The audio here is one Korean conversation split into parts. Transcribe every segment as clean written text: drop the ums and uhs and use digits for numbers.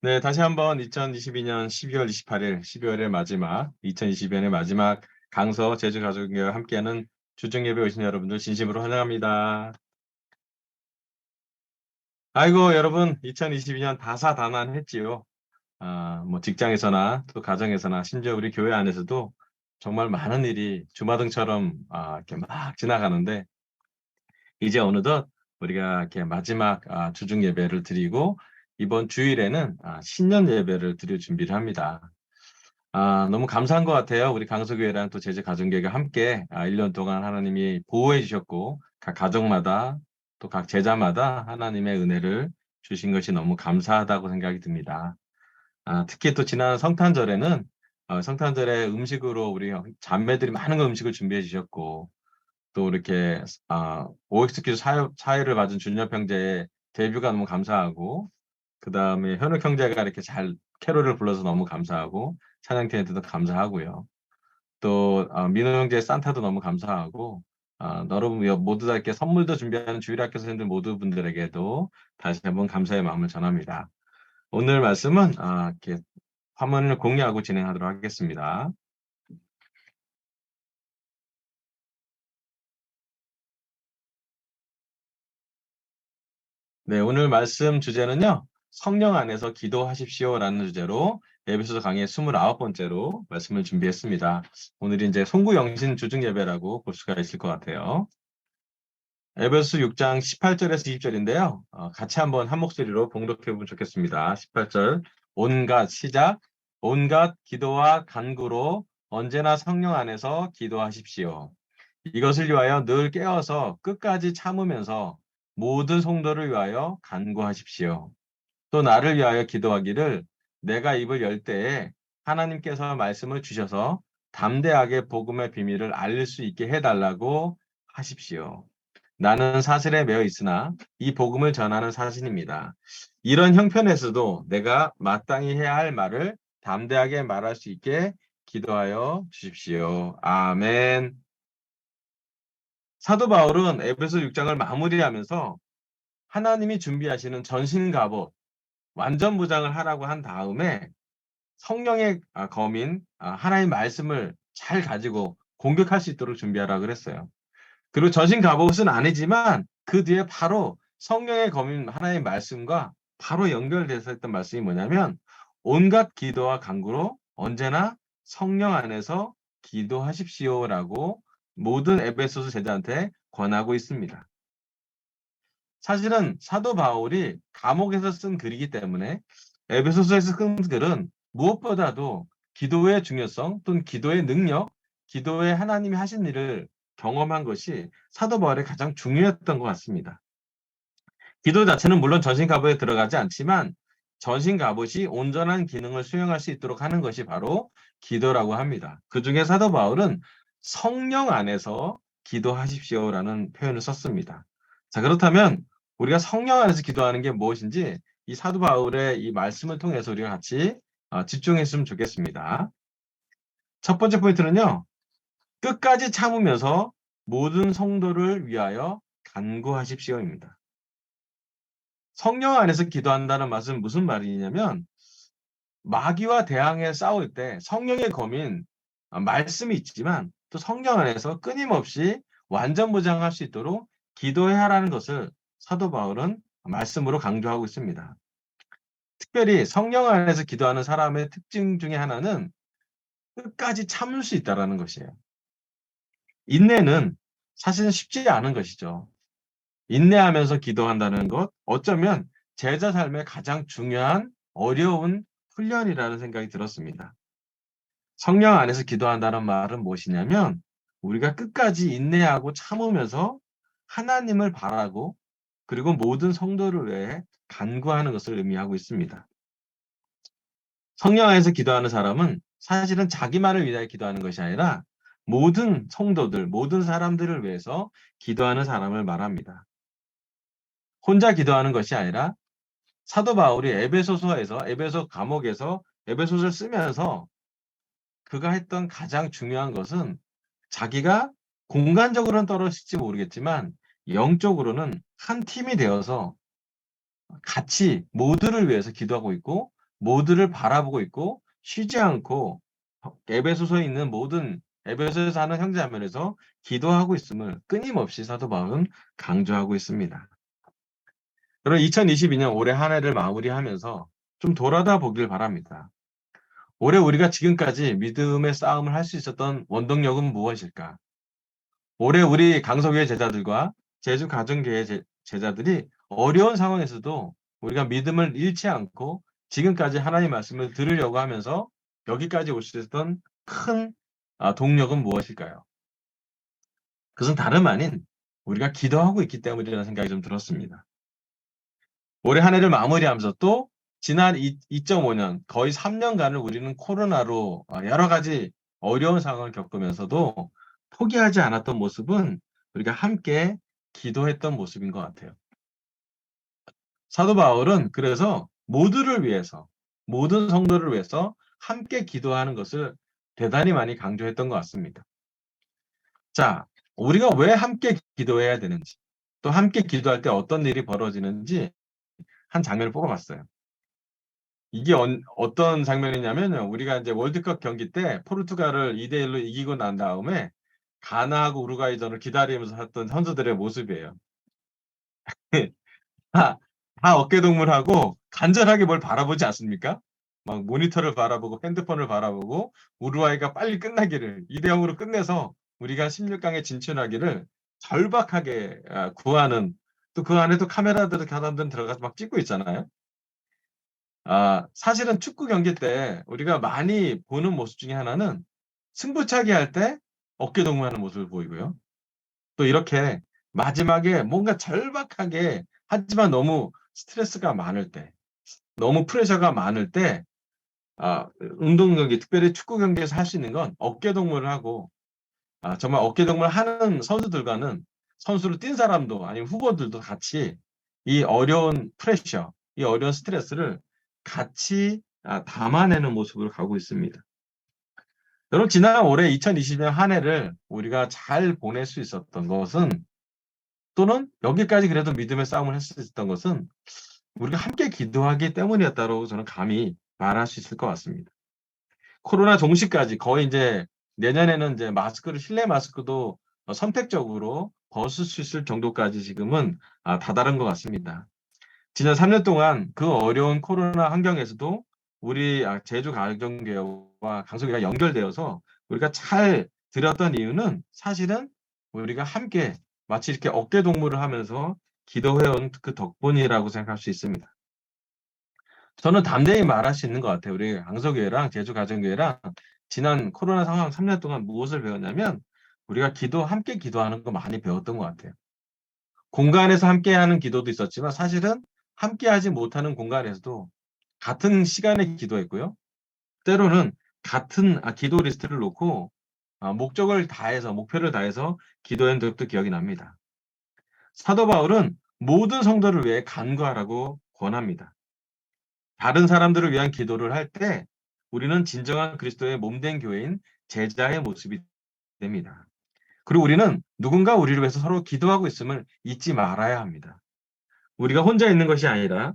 네, 다시 한번 2022년 12월 28일, 12월의 마지막, 2022년의 마지막 강서 제주가족과 함께하는 주중예배 오신 여러분들 진심으로 환영합니다. 아이고, 여러분, 2022년 다사다난했지요. 뭐 직장에서나 또 가정에서나 심지어 우리 교회 안에서도 정말 많은 일이 주마등처럼 이렇게 막 지나가는데 이제 어느덧 우리가 이렇게 마지막 주중 예배를 드리고 이번 주일에는 신년 예배를 드릴 준비를 합니다. 너무 감사한 것 같아요. 우리 강서교회랑 또 제주가정교회가 함께 1년 동안 하나님이 보호해 주셨고 각 가정마다 또 각 제자마다 하나님의 은혜를 주신 것이 너무 감사하다고 생각이 듭니다. 특히 또 지난 성탄절에는 성탄절에 음식으로 우리 자매들이 많은 음식을 준비해 주셨고 또 이렇게 OXQ 사회를 받은 준협 형제의 데뷔가 너무 감사하고 그 다음에 현욱 형제가 이렇게 잘 캐롤을 불러서 너무 감사하고 찬양팀한테도 감사하고요. 또 민호 형제의 산타도 너무 감사하고 여러분 모두 다 이렇게 선물도 준비하는 주일학교 선생님들 모두 분들에게도 다시 한번 감사의 마음을 전합니다. 오늘 말씀은 이렇게 화면을 공유하고 진행하도록 하겠습니다. 네, 오늘 말씀 주제는요. 성령 안에서 기도하십시오라는 주제로 에베소서 강의 29번째로 말씀을 준비했습니다. 오늘이 이제 송구영신 주중 예배라고 볼 수가 있을 것 같아요. 에베소서 6장 18절에서 20절인데요. 같이 한번 한 목소리로 봉독해 보면 좋겠습니다. 18절 온갖 시작 온갖 기도와 간구로 언제나 성령 안에서 기도하십시오. 이것을 위하여 늘 깨어서 끝까지 참으면서 모든 성도를 위하여 간구하십시오. 또 나를 위하여 기도하기를 내가 입을 열 때에 하나님께서 말씀을 주셔서 담대하게 복음의 비밀을 알릴 수 있게 해달라고 하십시오. 나는 사실에 매여 있으나 이 복음을 전하는 사신입니다. 이런 형편에서도 내가 마땅히 해야 할 말을 담대하게 말할 수 있게 기도하여 주십시오. 아멘. 사도 바울은 에베소 6장을 마무리하면서 하나님이 준비하시는 전신 갑옷, 완전 무장을 하라고 한 다음에 성령의 검인 하나님의 말씀을 잘 가지고 공격할 수 있도록 준비하라 그랬어요. 그리고 전신 갑옷은 아니지만 그 뒤에 바로 성령의 검인 하나님의 말씀과 바로 연결돼서 했던 말씀이 뭐냐면 온갖 기도와 간구로 언제나 성령 안에서 기도하십시오라고 모든 에베소서 제자한테 권하고 있습니다. 사실은 사도 바울이 감옥에서 쓴 글이기 때문에 에베소서에서 쓴 글은 무엇보다도 기도의 중요성 또는 기도의 능력, 기도의 하나님이 하신 일을 경험한 것이 사도 바울의 가장 중요했던 것 같습니다. 기도 자체는 물론 전신 갑옷에 들어가지 않지만 전신 갑옷이 온전한 기능을 수행할 수 있도록 하는 것이 바로 기도라고 합니다. 그 중에 사도 바울은 성령 안에서 기도하십시오라는 표현을 썼습니다. 자, 그렇다면 우리가 성령 안에서 기도하는 게 무엇인지 이 사도 바울의 이 말씀을 통해서 우리가 같이 집중했으면 좋겠습니다. 첫 번째 포인트는요. 끝까지 참으면서 모든 성도를 위하여 간구하십시오입니다. 성령 안에서 기도한다는 말은 무슨 말이냐면 마귀와 대항해 싸울 때 성령의 검인 말씀이 있지만 또 성령 안에서 끊임없이 완전무장할 수 있도록 기도해야 하라는 것을 사도 바울은 말씀으로 강조하고 있습니다. 특별히 성령 안에서 기도하는 사람의 특징 중에 하나는 끝까지 참을 수 있다는 것이에요. 인내는 사실은 쉽지 않은 것이죠. 인내하면서 기도한다는 것, 어쩌면 제자 삶의 가장 중요한 어려운 훈련이라는 생각이 들었습니다. 성령 안에서 기도한다는 말은 무엇이냐면 우리가 끝까지 인내하고 참으면서 하나님을 바라고 그리고 모든 성도를 위해 간구하는 것을 의미하고 있습니다. 성령 안에서 기도하는 사람은 사실은 자기만을 위하여 기도하는 것이 아니라 모든 성도들, 모든 사람들을 위해서 기도하는 사람을 말합니다. 혼자 기도하는 것이 아니라 사도 바울이 에베소서에서 에베소 감옥에서 에베소서를 쓰면서 그가 했던 가장 중요한 것은 자기가 공간적으로는 떨어질지 모르겠지만 영적으로는 한 팀이 되어서 같이 모두를 위해서 기도하고 있고 모두를 바라보고 있고 쉬지 않고 에베소서에 있는 모든 에베소에 사는 형제자매에서 기도하고 있음을 끊임없이 사도 바울은 강조하고 있습니다. 그럼 2022년 올해 한 해를 마무리하면서 좀 돌아다 보길 바랍니다. 올해 우리가 지금까지 믿음의 싸움을 할 수 있었던 원동력은 무엇일까? 올해 우리 강석교회 제자들과 제주 가정교회 제자들이 어려운 상황에서도 우리가 믿음을 잃지 않고 지금까지 하나님 말씀을 들으려고 하면서 여기까지 올 수 있었던 큰 동력은 무엇일까요? 그것은 다름 아닌 우리가 기도하고 있기 때문이라는 생각이 좀 들었습니다. 올해 한 해를 마무리하면서 또 지난 2.5년, 거의 3년간을 우리는 코로나로 여러 가지 어려운 상황을 겪으면서도 포기하지 않았던 모습은 우리가 함께 기도했던 모습인 것 같아요. 사도 바울은 그래서 모두를 위해서, 모든 성도를 위해서 함께 기도하는 것을 대단히 많이 강조했던 것 같습니다. 자, 우리가 왜 함께 기도해야 되는지, 또 함께 기도할 때 어떤 일이 벌어지는지 한 장면을 뽑아봤어요. 이게 어떤 장면이냐면요. 우리가 이제 월드컵 경기 때 포르투갈을 2대1로 이기고 난 다음에 가나하고 우루과이전을 기다리면서 했던 선수들의 모습이에요. 다, 다 어깨동무하고 간절하게 뭘 바라보지 않습니까? 막 모니터를 바라보고 핸드폰을 바라보고 우루과이가 빨리 끝나기를 2대0으로 끝내서 우리가 16강에 진출하기를 절박하게 구하는, 또 그 안에 또 카메라들 사람들은 들어가서 막 찍고 있잖아요. 사실은 축구 경기 때 우리가 많이 보는 모습 중에 하나는 승부차기 할 때 어깨동무하는 모습을 보이고요. 또 이렇게 마지막에 뭔가 절박하게 하지만 너무 스트레스가 많을 때, 너무 프레셔가 많을 때, 운동 경기, 특별히 축구 경기에서 할 수 있는 건 어깨동무를 하고, 정말 어깨동무를 하는 선수들과는 선수로 뛴 사람도 아니면 후보들도 같이 이 어려운 프레셔, 이 어려운 스트레스를 같이 담아내는 모습으로 가고 있습니다. 여러분, 지난 올해 2020년 한 해를 우리가 잘 보낼 수 있었던 것은, 또는 여기까지 그래도 믿음의 싸움을 할 수 있었던 것은 우리가 함께 기도하기 때문이었다고 저는 감히 말할 수 있을 것 같습니다. 코로나 종식까지 거의 이제 내년에는 이제 마스크를, 실내 마스크도 선택적으로 벗을 수 있을 정도까지 지금은 다다른 것 같습니다. 지난 3년 동안 그 어려운 코로나 환경에서도 우리 제주 가정교회와 강석교회가 연결되어서 우리가 잘 드렸던 이유는 사실은 우리가 함께 마치 이렇게 어깨동무를 하면서 기도해온 그 덕분이라고 생각할 수 있습니다. 저는 담대히 말할 수 있는 것 같아요. 우리 강석교회랑 제주 가정교회랑 지난 코로나 상황 3년 동안 무엇을 배웠냐면 우리가 함께 기도하는 거 많이 배웠던 것 같아요. 공간에서 함께하는 기도도 있었지만 사실은 함께하지 못하는 공간에서도 같은 시간에 기도했고요. 때로는 같은 기도 리스트를 놓고 목적을 다해서, 목표를 다해서 기도한 적도 기억이 납니다. 사도 바울은 모든 성도를 위해 간구하라고 권합니다. 다른 사람들을 위한 기도를 할 때 우리는 진정한 그리스도의 몸된 교회인 제자의 모습이 됩니다. 그리고 우리는 누군가 우리를 위해서 서로 기도하고 있음을 잊지 말아야 합니다. 우리가 혼자 있는 것이 아니라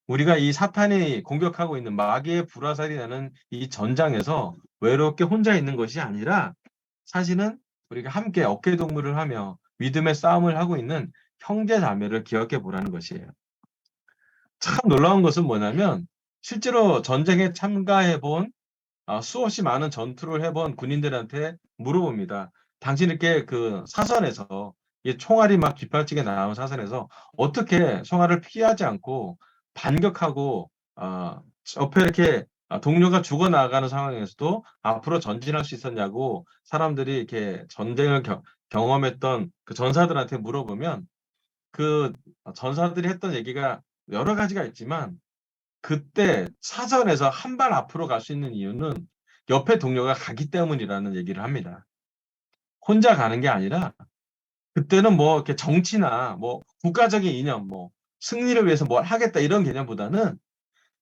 우리가 이 사탄이 공격하고 있는 마귀의 불화살이 나는 이 전장에서 외롭게 혼자 있는 것이 아니라 사실은 우리가 함께 어깨동무를 하며 믿음의 싸움을 하고 있는 형제 자매를 기억해 보라는 것이에요. 참 놀라운 것은 뭐냐면 실제로 전쟁에 참가해 본 수없이 많은 전투를 해본 군인들한테 물어봅니다. 당신 이렇게 그 사선에서 이 총알이 막 깃발찌게 나온 사선에서 어떻게 총알을 피하지 않고 반격하고 옆에 이렇게 동료가 죽어나가는 상황에서도 앞으로 전진할 수 있었냐고 사람들이 이렇게 전쟁을 경험했던 그 전사들한테 물어보면 그 전사들이 했던 얘기가 여러 가지가 있지만 그때 사선에서 한 발 앞으로 갈 수 있는 이유는 옆에 동료가 가기 때문이라는 얘기를 합니다. 혼자 가는 게 아니라 그때는 뭐 이렇게 정치나 뭐 국가적인 이념, 뭐 승리를 위해서 뭘 하겠다 이런 개념보다는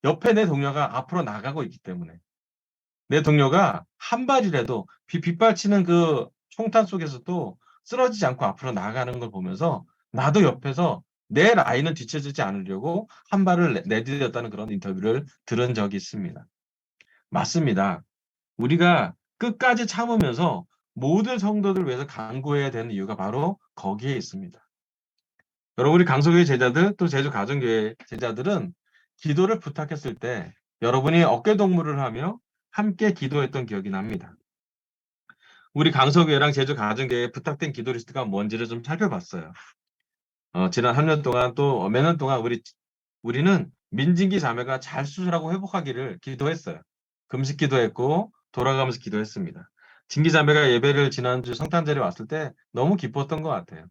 옆에 내 동료가 앞으로 나가고 있기 때문에 내 동료가 한 발이라도 빗발치는 그 총탄 속에서도 쓰러지지 않고 앞으로 나가는 걸 보면서 나도 옆에서 내 라인은 뒤처지지 않으려고 한 발을 내디뎠다는 그런 인터뷰를 들은 적이 있습니다. 맞습니다. 우리가 끝까지 참으면서 모든 성도들을 위해서 간구해야 되는 이유가 바로 거기에 있습니다. 여러분, 우리 강소교회 제자들 또 제주 가정교회 제자들은 기도를 부탁했을 때 여러분이 어깨동무를 하며 함께 기도했던 기억이 납니다. 우리 강서교회랑 제주 가정교회에 부탁된 기도 리스트가 뭔지를 좀 살펴봤어요. 지난 3년 동안 또 몇 년 동안 우리는 민진기 자매가 잘 수술하고 회복하기를 기도했어요. 금식 기도했고 돌아가면서 기도했습니다. 진기 자매가 예배를 지난주 성탄절에 왔을 때 너무 기뻤던 것 같아요.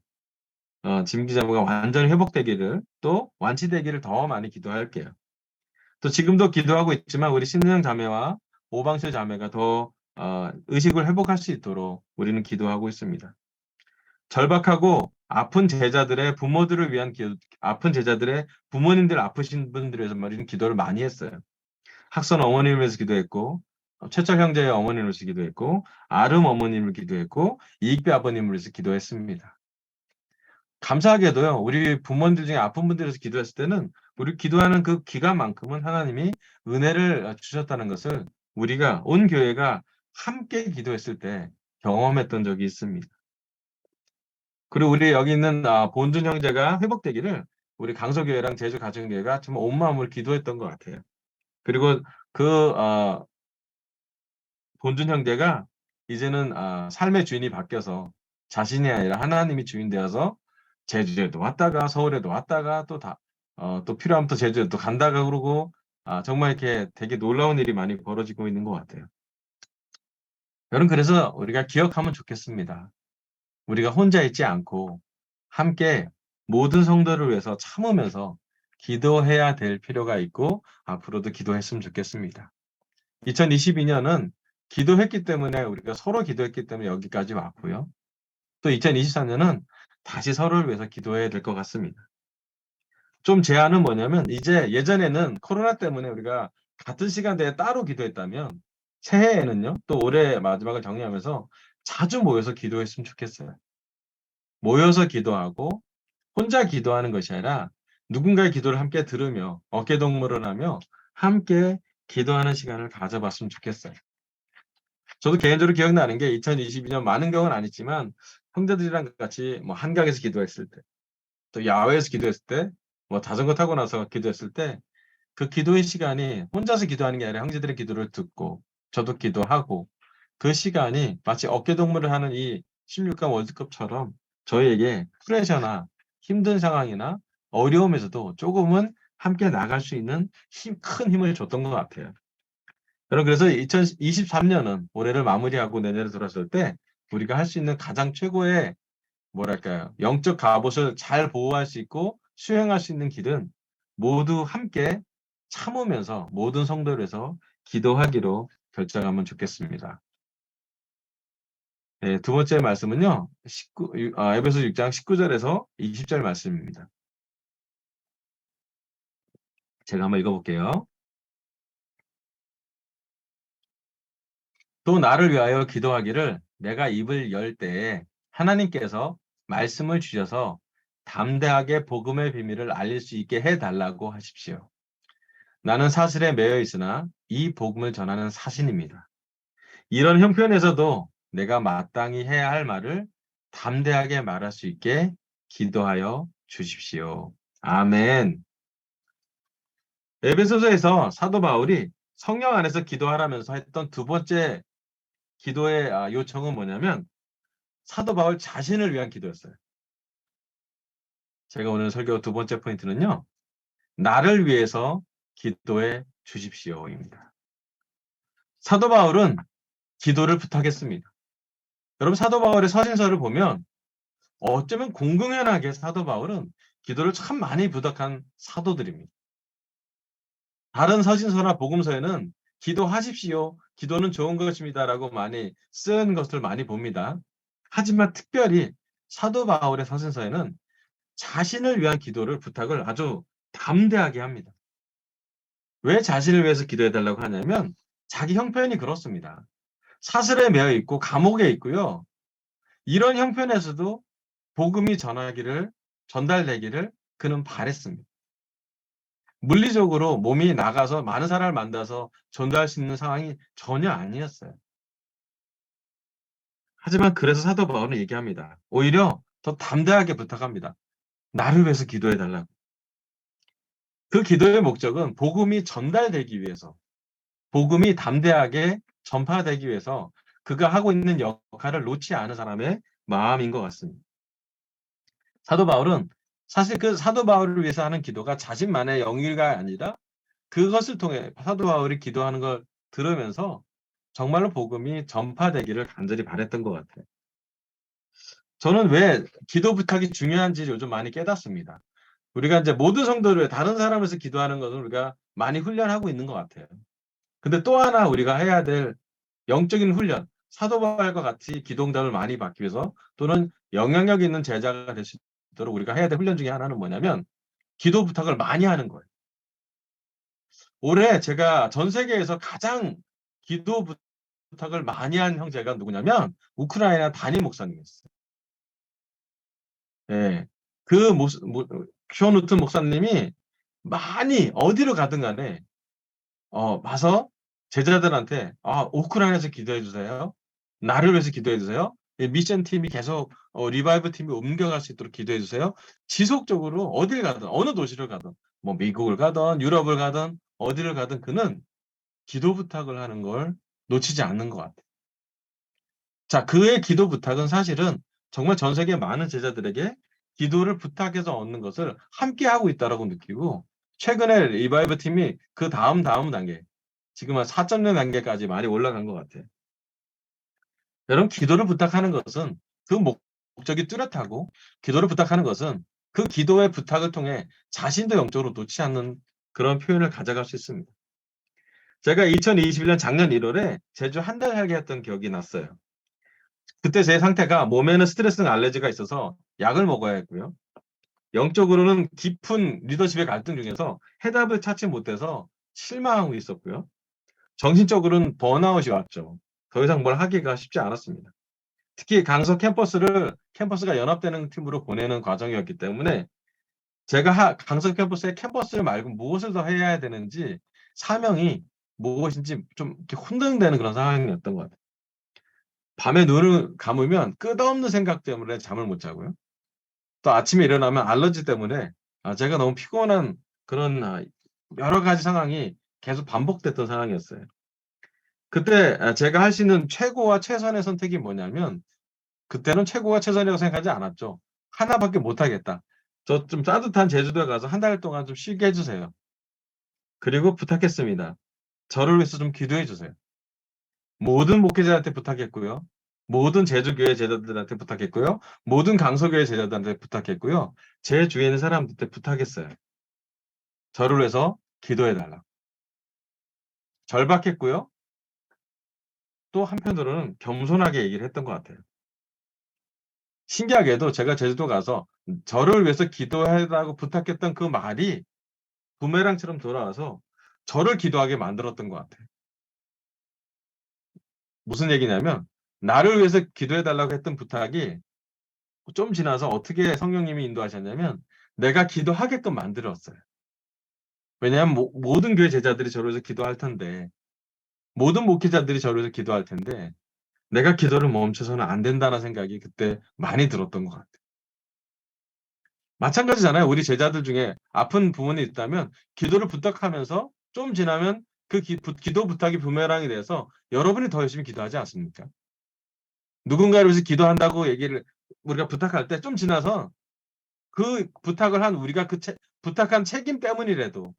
진기 자매가 완전히 회복되기를 또 완치되기를 더 많이 기도할게요. 또 지금도 기도하고 있지만 우리 신은영 자매와 오방실 자매가 더 의식을 회복할 수 있도록 우리는 기도하고 있습니다. 절박하고 아픈 제자들의 부모들을 위한 아픈 제자들의 부모님들 아프신 분들을 위해서 우리는 기도를 많이 했어요. 학선 어머님을 위해서 기도했고 최철 형제의 어머님을 위해서 기도했고 아름 어머님을 기도했고 이익배 아버님을 위해서 기도했습니다. 감사하게도요. 우리 부모님들 중에 아픈 분들을 위해서 기도했을 때는 우리 기도하는 그 기간만큼은 하나님이 은혜를 주셨다는 것을 우리가 온 교회가 함께 기도했을 때 경험했던 적이 있습니다. 그리고 우리 여기 있는 본준 형제가 회복되기를 우리 강서교회랑 제주 가정교회가 정말 온 마음으로 기도했던 것 같아요. 그리고 그 본준 형제가 이제는 삶의 주인이 바뀌어서 자신이 아니라 하나님이 주인 되어서 제주에도 왔다가 서울에도 왔다가 또 필요하면 또 제주에 또 간다가 그러고 정말 이렇게 되게 놀라운 일이 많이 벌어지고 있는 것 같아요. 여러분, 그래서 우리가 기억하면 좋겠습니다. 우리가 혼자 있지 않고 함께 모든 성도를 위해서 참으면서 기도해야 될 필요가 있고 앞으로도 기도했으면 좋겠습니다. 2022년은 기도했기 때문에 우리가 서로 기도했기 때문에 여기까지 왔고요. 또 2023년은 다시 서로를 위해서 기도해야 될 것 같습니다. 좀 제안은 뭐냐면 이제 예전에는 코로나 때문에 우리가 같은 시간대에 따로 기도했다면 새해에는요, 또 올해 마지막을 정리하면서 자주 모여서 기도했으면 좋겠어요. 모여서 기도하고 혼자 기도하는 것이 아니라 누군가의 기도를 함께 들으며 어깨동무를 하며 함께 기도하는 시간을 가져봤으면 좋겠어요. 저도 개인적으로 기억나는 게 2022년 많은 경우는 아니지만 형제들이랑 같이 뭐 한강에서 기도했을 때, 또 야외에서 기도했을 때, 뭐 자전거 타고 나서 기도했을 때 그 기도의 시간이 혼자서 기도하는 게 아니라 형제들의 기도를 듣고 저도 기도하고 그 시간이 마치 어깨동무를 하는 이 16강 월드컵처럼 저희에게 프레셔나 힘든 상황이나 어려움에서도 조금은 함께 나갈 수 있는 큰 힘을 줬던 것 같아요. 여러분, 그래서 2023년은 올해를 마무리하고 내년에 들어설 때 우리가 할 수 있는 가장 최고의 뭐랄까요, 영적 갑옷을 잘 보호할 수 있고 수행할 수 있는 길은 모두 함께 참으면서 모든 성도를 위해서 기도하기로 결정하면 좋겠습니다. 네, 두 번째 말씀은요, 에베소 6장 19절에서 20절 말씀입니다. 제가 한번 읽어볼게요. 또 나를 위하여 기도하기를 내가 입을 열 때에 하나님께서 말씀을 주셔서 담대하게 복음의 비밀을 알릴 수 있게 해달라고 하십시오. 나는 사슬에 매여 있으나 이 복음을 전하는 사신입니다. 이런 형편에서도 내가 마땅히 해야 할 말을 담대하게 말할 수 있게 기도하여 주십시오. 아멘. 에베소서에서 사도 바울이 성령 안에서 기도하라면서 했던 두 번째 기도의 요청은 뭐냐면 사도 바울 자신을 위한 기도였어요. 제가 오늘 설교 두 번째 포인트는요, 나를 위해서 기도해 주십시오입니다. 사도 바울은 기도를 부탁했습니다. 여러분, 사도 바울의 서신서를 보면 어쩌면 공공연하게 사도 바울은 기도를 참 많이 부탁한 사도들입니다. 다른 서신서나 복음서에는 기도하십시오, 기도는 좋은 것입니다라고 많이 쓴 것을 많이 봅니다. 하지만 특별히 사도 바울의 서신서에는 자신을 위한 기도를 부탁을 아주 담대하게 합니다. 왜 자신을 위해서 기도해달라고 하냐면 자기 형편이 그렇습니다. 사슬에 매여 있고 감옥에 있고요. 이런 형편에서도 복음이 전달되기를 그는 바랬습니다. 물리적으로 몸이 나가서 많은 사람을 만나서 전도할 수 있는 상황이 전혀 아니었어요. 하지만 그래서 사도 바울은 얘기합니다. 오히려 더 담대하게 부탁합니다. 나를 위해서 기도해 달라고. 그 기도의 목적은 복음이 전달되기 위해서, 복음이 담대하게 전파되기 위해서 그가 하고 있는 역할을 놓지 않은 사람의 마음인 것 같습니다. 사도 바울은 사실 그 사도 바울을 위해서 하는 기도가 자신만의 영일가 아니라 그것을 통해 사도 바울이 기도하는 걸 들으면서 정말로 복음이 전파되기를 간절히 바랬던 것 같아요. 저는 왜 기도 부탁이 중요한지 요즘 많이 깨닫습니다. 우리가 이제 모든 성도를 위해 다른 사람을 위해서 기도하는 것은 우리가 많이 훈련하고 있는 것 같아요. 근데 또 하나 우리가 해야 될 영적인 훈련, 사도 바울과 같이 기도응답을 많이 받기 위해서 또는 영향력 있는 제자가 될 수 있도록 우리가 해야 될 훈련 중에 하나는 뭐냐면 기도 부탁을 많이 하는 거예요. 올해 제가 전 세계에서 가장 기도 부탁을 많이 한 형제가 누구냐면 우크라이나 담임 목사님이었어요. 예. 그 큐어누트 목사님이 많이 어디로 가든 간에 와서 제자들한테 우크라이나에서 기도해 주세요. 나를 위해서 기도해 주세요. 이 미션 팀이 계속 리바이브 팀이 옮겨갈 수 있도록 기도해 주세요. 지속적으로 어딜 가든 어느 도시를 가든 뭐 미국을 가든 유럽을 가든 어디를 가든 그는 기도 부탁을 하는 걸 놓치지 않는 것 같아요. 자, 그의 기도 부탁은 사실은 정말 전 세계 많은 제자들에게 기도를 부탁해서 얻는 것을 함께 하고 있다라고 느끼고 최근에 리바이브 팀이 그 다음 단계 지금 한 4.0 단계까지 많이 올라간 것 같아요. 여러분 기도를 부탁하는 것은 그 목적이 뚜렷하고 기도를 부탁하는 것은 그 기도의 부탁을 통해 자신도 영적으로 놓지 않는 그런 표현을 가져갈 수 있습니다. 제가 2021년 작년 1월에 제주 한 달 살게 했던 기억이 났어요. 그때 제 상태가 몸에는 스트레스나 알레르기가 있어서 약을 먹어야 했고요. 영적으로는 깊은 리더십의 갈등 중에서 해답을 찾지 못해서 실망하고 있었고요. 정신적으로는 번아웃이 왔죠. 더 이상 뭘 하기가 쉽지 않았습니다. 특히 강서 캠퍼스가 연합되는 팀으로 보내는 과정이었기 때문에 제가 강서 캠퍼스에 캠퍼스 말고 무엇을 더 해야 되는지 사명이 무엇인지 좀 이렇게 혼동되는 그런 상황이었던 것 같아요. 밤에 눈을 감으면 끝없는 생각 때문에 잠을 못 자고요. 또 아침에 일어나면 알러지 때문에 제가 너무 피곤한 그런 여러 가지 상황이 계속 반복됐던 상황이었어요. 그때 제가 할 수 있는 최고와 최선의 선택이 뭐냐면 그때는 최고와 최선이라고 생각하지 않았죠. '하나밖에 못 하겠다. 저 좀 따뜻한 제주도에 가서 한 달 동안 좀 쉬게 해 주세요.' 그리고 부탁했습니다. 저를 위해서 좀 기도해 주세요. 모든 목회자한테 부탁했고요. 모든 제주교회 제자들한테 부탁했고요. 모든 강서교회 제자들한테 부탁했고요. 제 주위에 있는 사람들한테 부탁했어요. 저를 위해서 기도해 달라고. 절박했고요. 또 한편으로는 겸손하게 얘기를 했던 것 같아요. 신기하게도 제가 제주도 가서 저를 위해서 기도해 달라고 부탁했던 그 말이 부메랑처럼 돌아와서 저를 기도하게 만들었던 것 같아요. 무슨 얘기냐면 나를 위해서 기도해 달라고 했던 부탁이 좀 지나서 어떻게 성령님이 인도하셨냐면 내가 기도하게끔 만들었어요. 왜냐하면 모든 교회 제자들이 저를 위해서 기도할 텐데 모든 목회자들이 저를 위해서 기도할 텐데 내가 기도를 멈춰서는 안 된다는 생각이 그때 많이 들었던 것 같아요. 마찬가지잖아요. 우리 제자들 중에 아픈 부분이 있다면 기도를 부탁하면서 좀 지나면 그 기도 부탁이 부메랑이 돼서 여러분이 더 열심히 기도하지 않습니까? 누군가를 위해서 기도한다고 얘기를 우리가 부탁할 때 좀 지나서 그 부탁을 한 우리가 부탁한 책임 때문이라도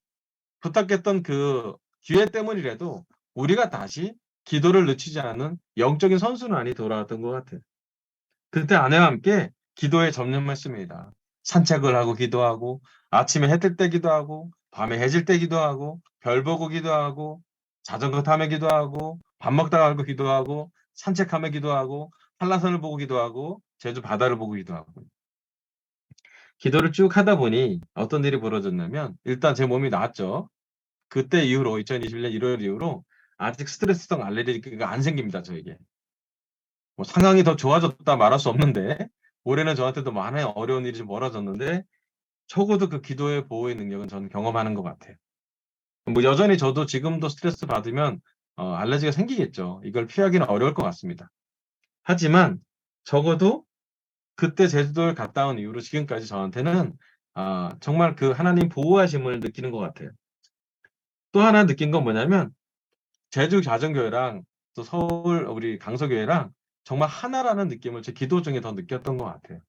부탁했던 그 기회 때문이라도 우리가 다시 기도를 늦추지 않는 영적인 선순환이 돌아왔던 것 같아요. 그때 아내와 함께 기도에 전념했습니다. 산책을 하고 기도하고 아침에 해뜰 때 기도하고 밤에 해질 때 기도하고 별 보고 기도하고 자전거 타며 기도하고 밥 먹다가 알고 기도하고 산책하며 기도하고 한라산을 보고 기도하고 제주 바다를 보고 기도하고 기도를 쭉 하다 보니 어떤 일이 벌어졌냐면 일단 제 몸이 나았죠. 그때 이후로 2021년 1월 이후로 아직 스트레스성 알레르기가 안 생깁니다, 저에게. 뭐 상황이 더 좋아졌다 말할 수 없는데 올해는 저한테도 많은 어려운 일이 좀 벌어졌는데 적어도 그 기도의 보호의 능력은 저는 경험하는 것 같아요. 뭐 여전히 저도 지금도 스트레스 받으면 알레르기가 생기겠죠. 이걸 피하기는 어려울 것 같습니다. 하지만 적어도 그때 제주도를 갔다 온 이후로 지금까지 저한테는 정말 그 하나님 보호하심을 느끼는 것 같아요. 또 하나 느낀 건 뭐냐면 제주 가정교회랑 또 서울 우리 강서교회랑 정말 하나라는 느낌을 제 기도 중에 더 느꼈던 것 같아요.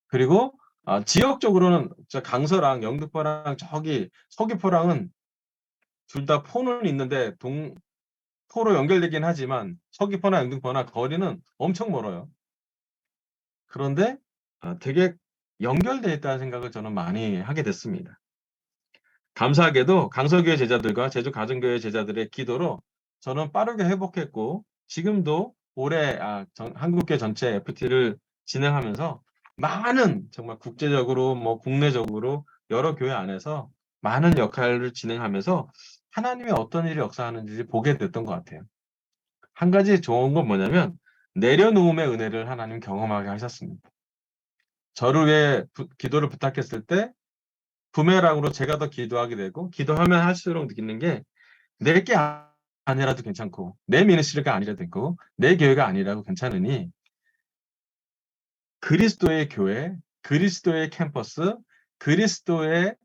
그리고 지역적으로는 저 강서랑 영등포랑 저기 서귀포랑은 둘 다 포는 있는데 포로 연결되긴 하지만 서귀포나 영등포나 거리는 엄청 멀어요. 그런데 되게 연결되어 있다는 생각을 저는 많이 하게 됐습니다. 감사하게도 강서교회 제자들과 제주 가정교회 제자들의 기도로 저는 빠르게 회복했고 지금도 올해 한국교회 전체 FT를 진행하면서 많은 정말 국제적으로 뭐 국내적으로 여러 교회 안에서 많은 역할을 진행하면서 하나님이 어떤 일이 역사하는지 보게 됐던 것 같아요. 한 가지 좋은 건 뭐냐면 내려놓음의 은혜를 하나님 경험하게 하셨습니다. 저를 위해 기도를 부탁했을 때 부메랑으로 제가 더 기도하게 되고 기도하면 할수록 느끼는 게 내 게 아니라도 괜찮고 내 미니스트리가 아니라도 되고 내 교회가 아니라도 괜찮으니 그리스도의 교회, 그리스도의 캠퍼스, 그리스도의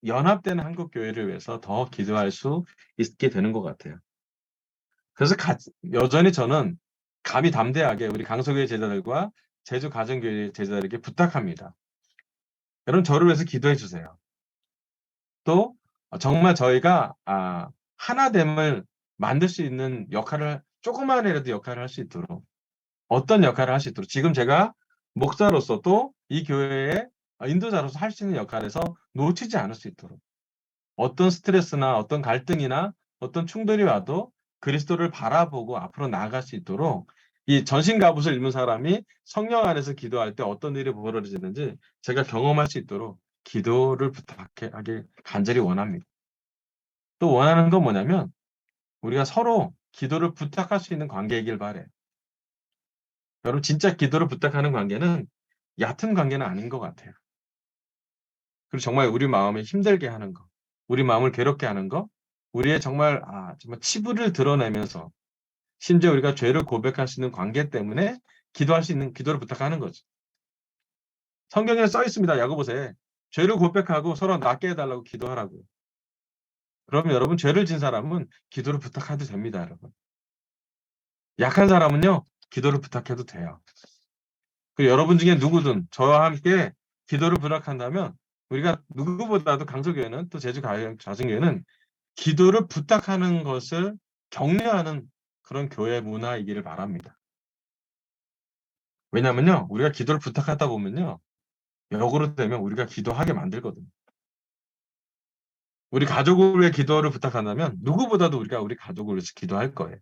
연합되는 한국 교회를 위해서 더 기도할 수 있게 되는 것 같아요. 그래서 여전히 저는 감히 담대하게 우리 강서교회 제자들과 제주 가정교회 제자들에게 부탁합니다. 여러분 저를 위해서 기도해 주세요. 또 정말 저희가 하나됨을 만들 수 있는 역할을 조그만이라도 역할을 할 수 있도록 어떤 역할을 할 수 있도록 지금 제가 목사로서 또 이 교회의 인도자로서 할 수 있는 역할에서 놓치지 않을 수 있도록 어떤 스트레스나 어떤 갈등이나 어떤 충돌이 와도 그리스도를 바라보고 앞으로 나아갈 수 있도록 이 전신갑옷을 입은 사람이 성령 안에서 기도할 때 어떤 일이 벌어지는지 제가 경험할 수 있도록 기도를 부탁하게 간절히 원합니다. 또 원하는 건 뭐냐면 우리가 서로 기도를 부탁할 수 있는 관계이길 바래요. 여러분 진짜 기도를 부탁하는 관계는 얕은 관계는 아닌 것 같아요. 그리고 정말 우리 마음을 힘들게 하는 거, 우리 마음을 괴롭게 하는 거, 우리의 정말 치부를 드러내면서 심지어 우리가 죄를 고백할 수 있는 관계 때문에 기도할 수 있는 기도를 부탁하는 거죠. 성경에 써 있습니다. 야고보서에 죄를 고백하고 서로 낫게 해달라고 기도하라고. 그러면 여러분 죄를 진 사람은 기도를 부탁해도 됩니다, 여러분. 약한 사람은요 기도를 부탁해도 돼요. 그리고 여러분 중에 누구든 저와 함께 기도를 부탁한다면 우리가 누구보다도 강서교회는 또 제주 가정교회는 기도를 부탁하는 것을 격려하는 그런 교회 문화이기를 바랍니다. 왜냐면요 우리가 기도를 부탁하다 보면요 역으로 되면 우리가 기도하게 만들거든요. 우리 가족을 위해 기도를 부탁한다면 누구보다도 우리가 우리 가족을 위해서 기도할 거예요.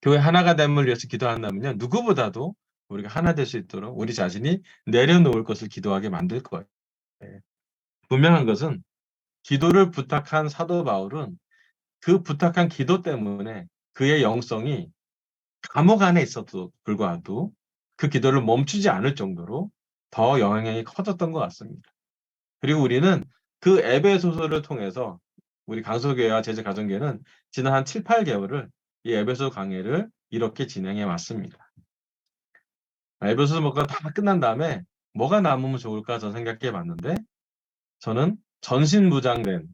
교회 하나가 됨을 위해서 기도한다면요 누구보다도 우리가 하나 될 수 있도록 우리 자신이 내려놓을 것을 기도하게 만들 거예요. 분명한 것은 기도를 부탁한 사도 바울은 그 부탁한 기도 때문에 그의 영성이 감옥 안에 있어도 불구하고 그 기도를 멈추지 않을 정도로 더 영향력이 커졌던 것 같습니다. 그리고 우리는 그 에베소서를 통해서 우리 강서교회와 제주가정교회는 지난 한 7, 8개월을 이 에베소 강해를 이렇게 진행해 왔습니다. 에베소서 뭐가 다 끝난 다음에 뭐가 남으면 좋을까 저는 생각해 봤는데 저는 전신무장된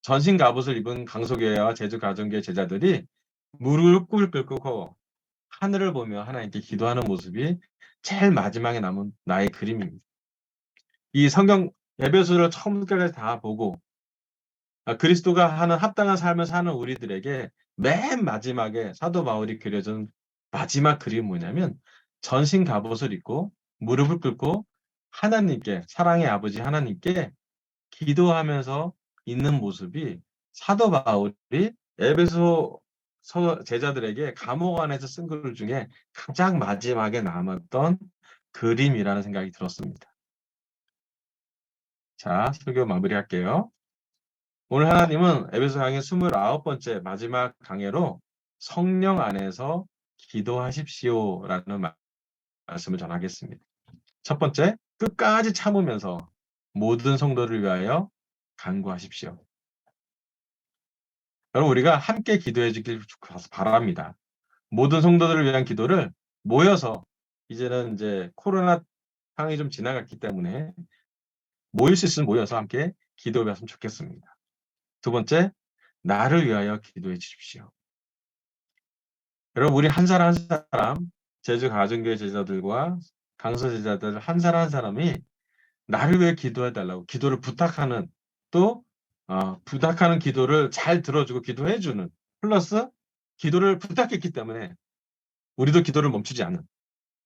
전신 갑옷을 입은 강서교회와 제주가정교회 제자들이 무릎을 꿇고 하늘을 보며 하나님께 기도하는 모습이 제일 마지막에 남은 나의 그림입니다. 이 성경 에베소를 처음까지 다 보고 그리스도가 하는 합당한 삶을 사는 우리들에게 맨 마지막에 사도 바울이 그려준 마지막 그림이 뭐냐면 전신 갑옷을 입고 무릎을 꿇고 하나님께 사랑의 아버지 하나님께 기도하면서 있는 모습이 사도 바울이 에베소 제자들에게 감옥 안에서 쓴 글 중에 가장 마지막에 남았던 그림이라는 생각이 들었습니다. 자, 설교 마무리할게요. 오늘 하나님은 에베소 강의 29번째 마지막 강해로 성령 안에서 기도하십시오라는 말씀을 전하겠습니다. 첫 번째, 끝까지 참으면서 모든 성도를 위하여 간구하십시오. 여러분, 우리가 함께 기도해 주길 바랍니다. 모든 성도들을 위한 기도를 모여서, 이제는 이제 코로나 상황이 좀 지나갔기 때문에 모일 수 있으면 모여서 함께 기도했으면 좋겠습니다. 두 번째, 나를 위하여 기도해 주십시오. 여러분, 우리 한 사람 한 사람, 제주 가정교회 제자들과 강서 제자들 한 사람 한 사람이 나를 위해 기도해 달라고 기도를 부탁하는, 또 부탁하는 기도를 잘 들어주고 기도해 주는, 플러스 기도를 부탁했기 때문에 우리도 기도를 멈추지 않는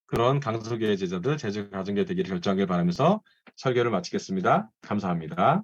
그런 강서교회 제자들, 제주 가정교회 되기를 결정하길 바라면서 설교를 마치겠습니다. 감사합니다.